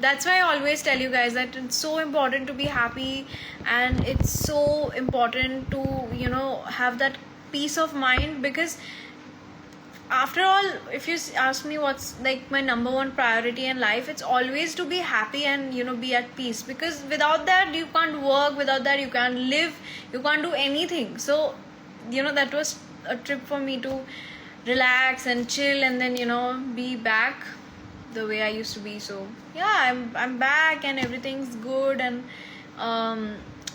that's why I always tell you guys that it's so important to be happy, and it's so important to, you know, have that peace of mind. Because after all, if you ask me what's like my number one priority in life, it's always to be happy and, you know, be at peace. Because without that you can't work, without that you can't live, you can't do anything. So, you know, that was a trip for me to relax and chill, and then, you know, be back the way I used to be. So yeah, I'm back and everything's good. And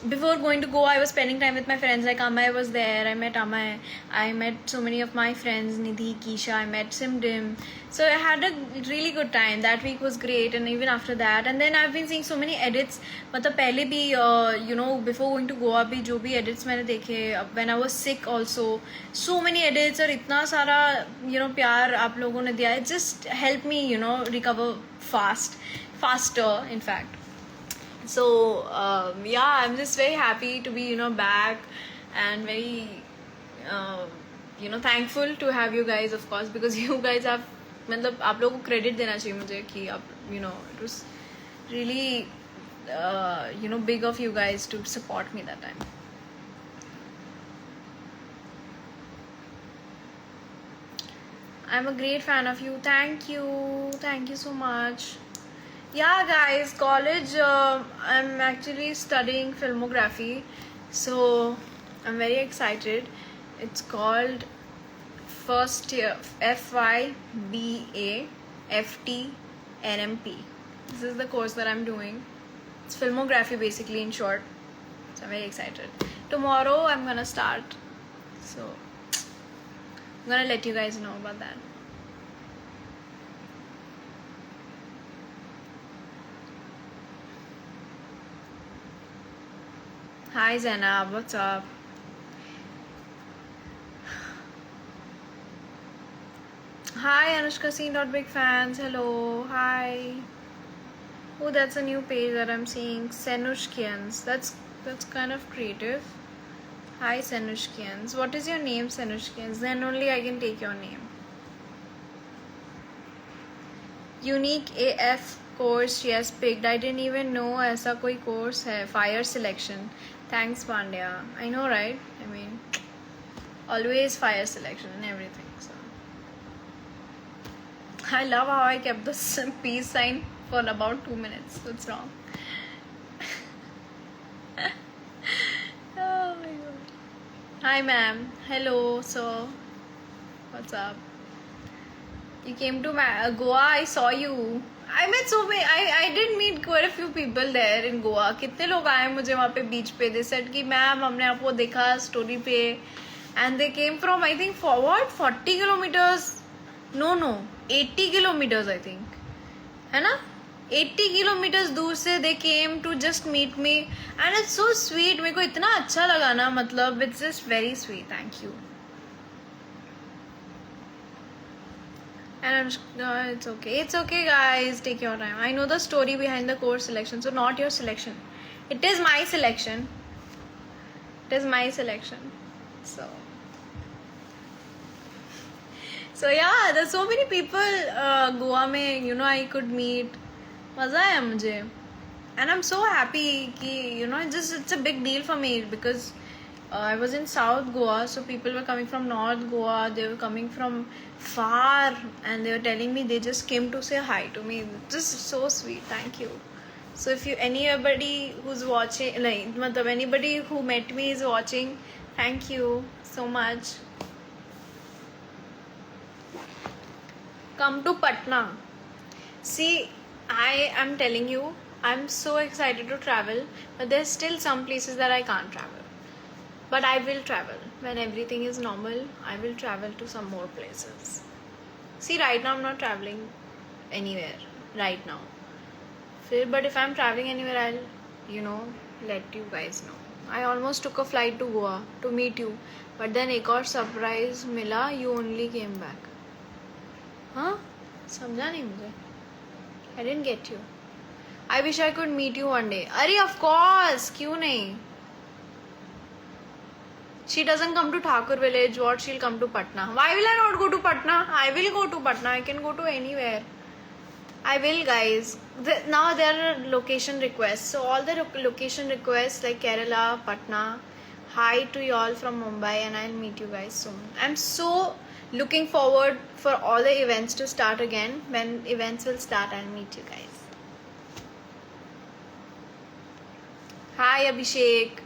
before going to Goa, I was spending time with my friends. Like Amay was there, I met Amay, I met so many of my friends, Nidhi, Keisha, I met Simdim. So I had a really good time. That week was great, and even after that. And then I've been seeing so many edits. मतलब पहले भी you know, before going to Goa भी जो भी edits मैंने देखे, when I was sick also, so many edits और इतना सारा, you know, प्यार आप लोगों ने दिया. It just helped me, you know, recover faster in fact. So yeah, I'm just very happy to be, you know, back, and very you know, thankful to have you guys, of course, because you guys have, मतलब आप लोगों को credit देना चाहिए मुझे कि आप, you know, it was really you know, big of you guys to support me that time. I'm a great fan of you. Thank you so much. Yeah guys, college, I'm actually studying filmography, so I'm very excited. It's called first year FYBA FT NMP. This is the course that I'm doing. It's filmography basically, in short. So I'm very excited. Tomorrow I'm gonna start, so I'm gonna let you guys know about that. Hi Zainab, what's up? Hi Anushka Seen, not big fans. Hello, hi. Oh, that's a new page that I'm seeing. Senushkians. That's kind of creative. Hi Senushkians. What is your name, Senushkians? Then only I can take your name. Unique AF course she has picked. I didn't even know ऐसा कोई course है. Fire selection. Thanks Pandya. I know, right? I mean, always fire selection and everything. So I love how I kept the peace sign for about 2 minutes. What's wrong? Oh my god. Hi ma'am. Hello sir. What's up? You came to Goa. I saw you. I met so many. I did meet quite a few people there in Goa. कितने लोग आए मुझे वहाँ पे बीच पे. They said कि ma'am हमने आपको देखा स्टोरी पे, and they came from, I think, for what, 40 kilometers. No 80 kilometers I think, है ना, 80 kilometers दूर से they came to just meet me, and it's so sweet. मेरे को इतना अच्छा लगा ना, मतलब it's just very sweet. Thank you. And it's okay guys, take your time. I know the story behind the course selection, so not your selection, it is my selection. So yeah, there's so many people Goa में, you know, I could meet. मज़ा आया मुझे, and I'm so happy कि, you know, it's a big deal for me, because I was in South Goa, so people were coming from North Goa, they were coming from far, and they were telling me they just came to say hi to me. Just so sweet. Thank you. So if anybody who's watching, like, matlab anybody who met me is watching, thank you so much. Come to Patna. See, I am telling you, I'm so excited to travel, but there's still some places that I can't travel. But I will travel. When everything is normal, I will travel to some more places. See, right now I'm not traveling anywhere. Right now. But if I'm traveling anywhere, I'll, you know, let you guys know. I almost took a flight to Goa to meet you. But then एक और surprise मिला, you only came back. Huh? समझा नहीं मुझे. I didn't get you. I wish I could meet you one day. अरे of course, क्यों नहीं? She doesn't come to Thakur village. What? She'll come to Patna. Why will I not go to Patna? I will go to Patna. I can go to anywhere. I will, guys. Now there are location requests. So all the location requests like Kerala, Patna. Hi to you all from Mumbai, and I'll meet you guys soon. I'm so looking forward for all the events to start again. When events will start, I'll meet you guys. Hi Abhishek.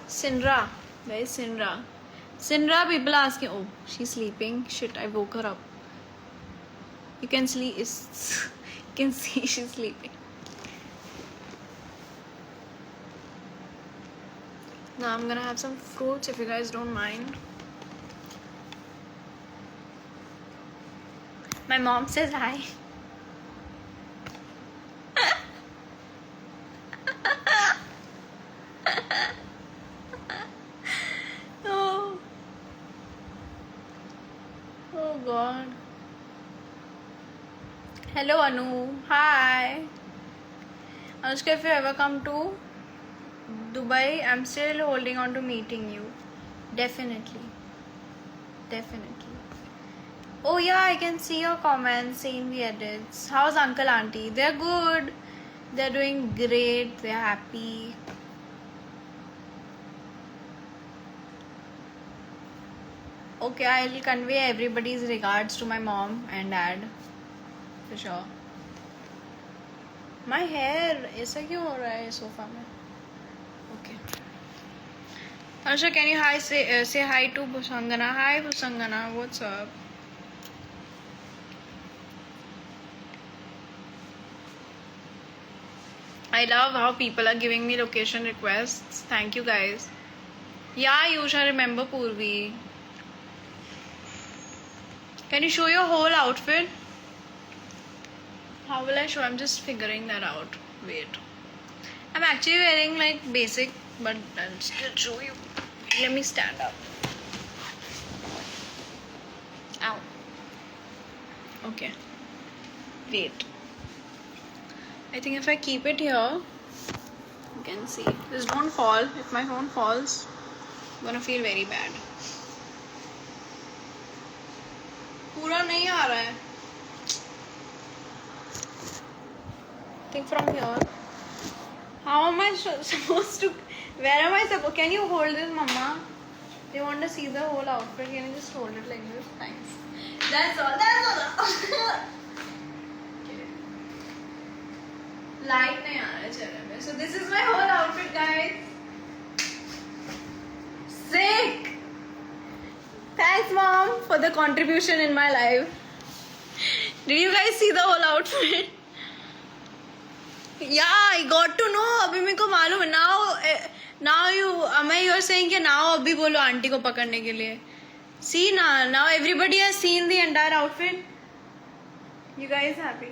Sindra. Where is Sindra? Sindra, people asking. Oh, she's sleeping. Shit, I woke her up. You can sleep. You can see she's sleeping. Now I'm gonna have some fruits if you guys don't mind. My mom says hi. Oh. Oh God. Hello Anu. Hi. Anushka, if you ever come to Dubai, I'm still holding on to meeting you. Definitely. Oh yeah, I can see your comments, seeing the edits. How's Uncle Auntie? They're good. They're doing great. They're happy. Okay, I'll convey everybody's regards to my mom and dad. For sure. My hair ऐसा क्यों हो रहा है sofa में? Okay. Anushka, can you say hi to Busangana? Hi Busangana, what's up? I love how people are giving me location requests. Thank you guys. Yeah, Yush, I remember Purvi. Can you show your whole outfit? How will I show? I'm just figuring that out. Wait. I'm actually wearing like basic, but I'll still show you. Let me stand up. Ow. Okay. Wait. I think if I keep it here, you can see. Just don't fall. If my phone falls, I'm gonna feel very bad. पूरा नहीं आ रहा है. Think from here. How am I supposed to? Where am I supposed? Can you hold this, Mama? They want to see the whole outfit. Can you just hold it like this? Thanks. That's all. Okay. Light नहीं आ रहा है चेहरे में. So this is my whole outfit, guys. Sick. Thanks, Mom, for the contribution in my life. Did you guys see the whole outfit? Yeah, I got to know. अभी मेरे को मालूम है. Now you're saying कि now अभी बोलो aunty को पकड़ने के लिए. See now everybody has seen the entire outfit. You guys happy?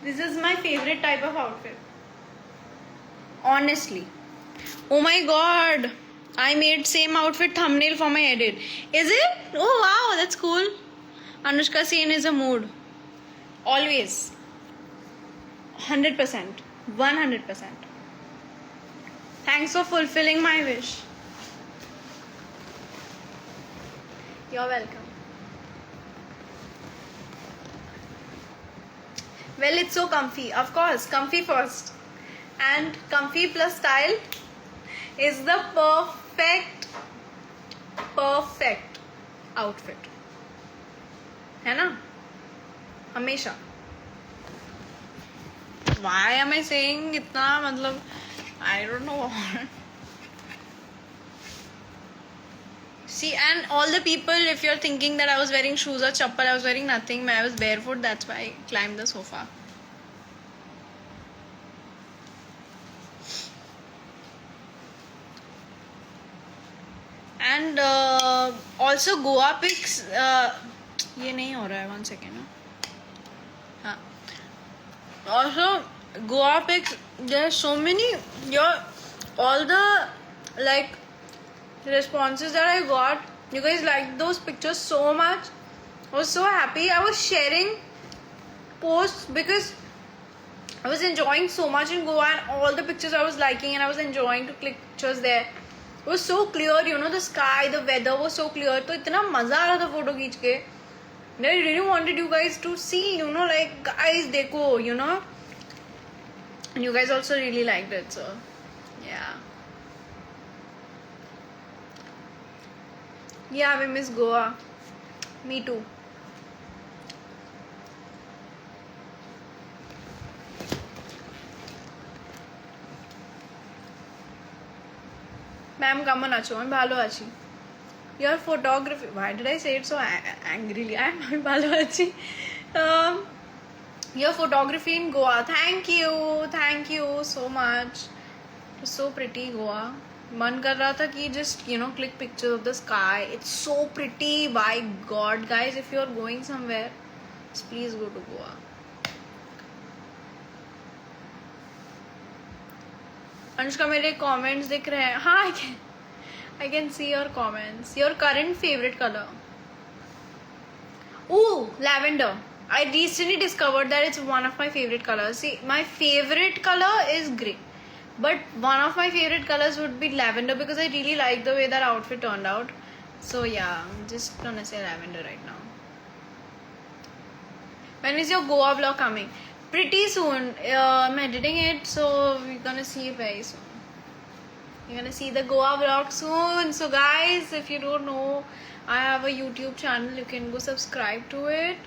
This is my favorite type of outfit. Honestly. Oh my God. I made same outfit thumbnail for my edit. Is it? Oh wow, that's cool. Anushka Sen is a mood. Always. 100%. 100%. Thanks for fulfilling my wish. You're welcome. Well, it's so comfy. Of course, comfy first. And comfy plus style is the perfect outfit. है ना? हमेशा. Why am I saying इतना मतलब I don't know. See, and all the people, if you're thinking that I was wearing shoes or chappal, I was wearing nothing. I was barefoot. That's why I climbed the sofa. And also Goa pics. ये नहीं हो रहा है. 1 second. हाँ. Also Goa pics. There are so many. All the like responses that I got. You guys liked those pictures so much. I was so happy. I was sharing posts because I was enjoying so much in Goa, and all the pictures I was liking, and I was enjoying to click pictures there. It was so clear, the sky, the weather was so clear. तो इतना मजा आ रहा था photo खींच के. I really wanted you guys to see, like, guys, dekho, and you guys also really liked it, so yeah. Yeah, we miss Goa. Me too. Ma'am, কেমন আছো? আমি ভালো আছি. Your photography. Why did I say it so angrily? I'm ভালো আছি. Um, your photography in Goa. Thank you so much. It's so pretty, Goa. मन कर रहा था कि just click pictures of the sky. It's so pretty. By God, guys, if you're going somewhere, please go to Goa. Anushka मेरे comments दिख रहे हैं. हाँ, I can see your comments. Your current favorite color? Ooh, lavender. I recently discovered that it's one of my favorite colors. See, my favorite color is grey, but one of my favorite colors would be lavender because I really like the way that outfit turned out. So yeah, I'm just gonna say lavender right now. When is your Goa vlog coming? Pretty soon. I'm editing it, so we're gonna see it very soon. You're gonna see the Goa vlog soon. So guys, if you don't know, I have a YouTube channel. You can go subscribe to it.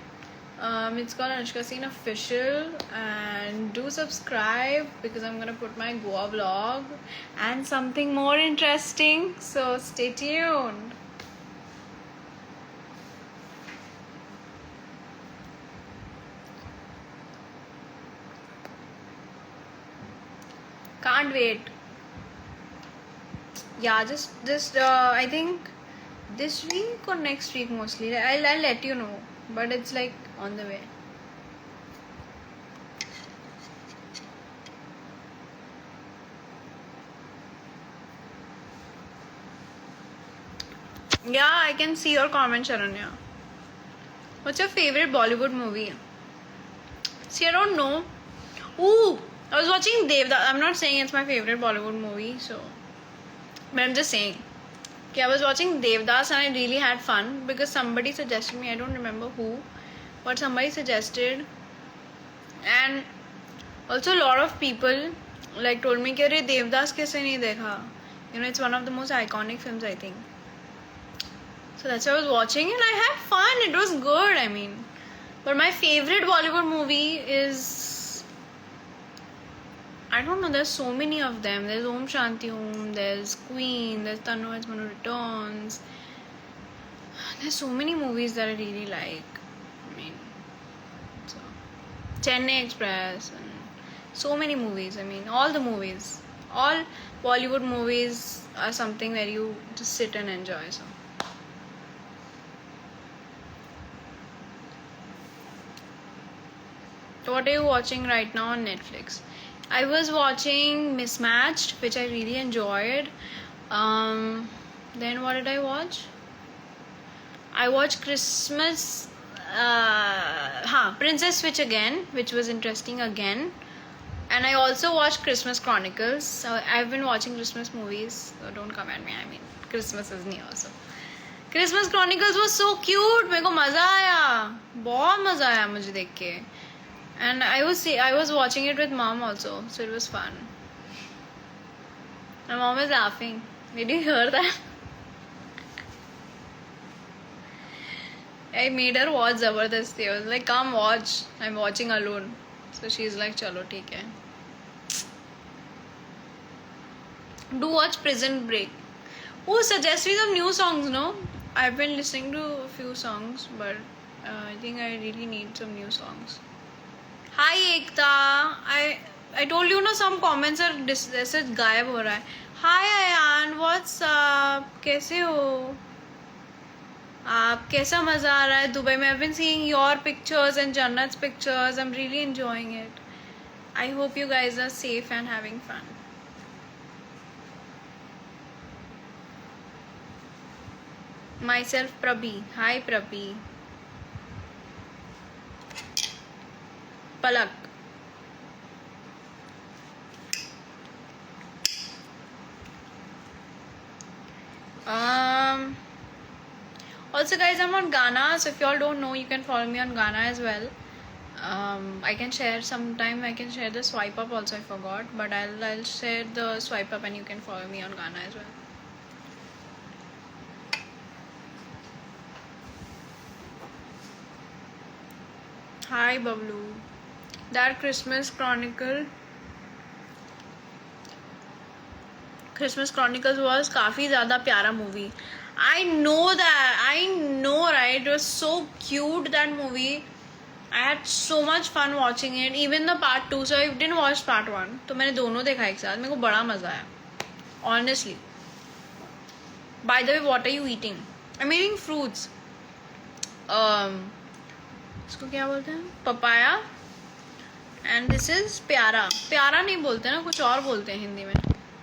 It's called Anushka Singh Official, and do subscribe because I'm gonna put my Goa vlog and something more interesting. So stay tuned. Can't wait. Yeah, just I think this week or next week mostly. I'll let you know, but it's like on the way. Yeah, I can see your comment, Sharanya. What's your favorite Bollywood movie? See, I don't know. Ooh, I was watching Devdas. I'm not saying it's my favorite Bollywood movie, so, but I'm just saying. Okay, I was watching Devdas and I really had fun because somebody suggested me. I don't remember who, but somebody suggested, and also a lot of people like told me कि अरे Devdas कैसे नहीं देखा? It's one of the most iconic films, I think. So that's why I was watching and I had fun. It was good, I mean. But my favorite Bollywood movie is, I don't know, there's so many of them. There's Om Shanti Om, there's Queen, there's Tanu Has Manu Returns. There's so many movies that I really like. I mean, so Chennai Express and so many movies. I mean, all the movies. All Bollywood movies are something that you just sit and enjoy. So what are you watching right now on Netflix? I was watching Mismatched, which I really enjoyed. Then what did I watch? I watched Christmas. Princess Switch again, which was interesting again. And I also watched Christmas Chronicles. So I've been watching Christmas movies. So don't come at me. I mean, Christmas is near. So Christmas Chronicles was so cute. मेरे को मजा आया. बहुत मजा आया मुझे देख के. And I was watching it with mom also, so it was fun. My mom is laughing. Did you hear that? I made her watch Zabardasti. I was like, come watch. I'm watching alone. So she's like, chalo, theek hai. Do watch Prison Break. Oh, suggest me some new songs, no? I've been listening to a few songs, but I think I really need some new songs. Hi Ekta, I told you ना some comments are ऐसे गायब हो रहा है. Hi Ayan, what's up? कैसे हो आप? कैसा मज़ा आ रहा है दुबई में? I've been seeing your pictures and Jannat's pictures. I'm really enjoying it. I hope you guys are safe and having fun. Myself Prabhi. Hi Prabhi. Palak. Also guys, I'm on Gaana, so if you all don't know, you can follow me on Gaana as well. I can share sometime, I can share the swipe up also, I forgot, but I'll share the swipe up and you can follow me on Gaana as well. Hi Bablu. That Christmas Chronicles was काफी ज़्यादा प्यारा movie. I know that. I know, right? It was so cute, that movie. I had so much fun watching it. Even the part 2. So I didn't watch part 1. तो मैंने दोनों देखा एक साथ. मेरे को बड़ा मज़ा आया. Honestly. By the way, what are you eating? I'm eating fruits. इसको क्या बोलते हैं? Papaya. And this is प्यारा. प्यारा नहीं बोलते ना, कुछ और बोलते हैं हिंदी में.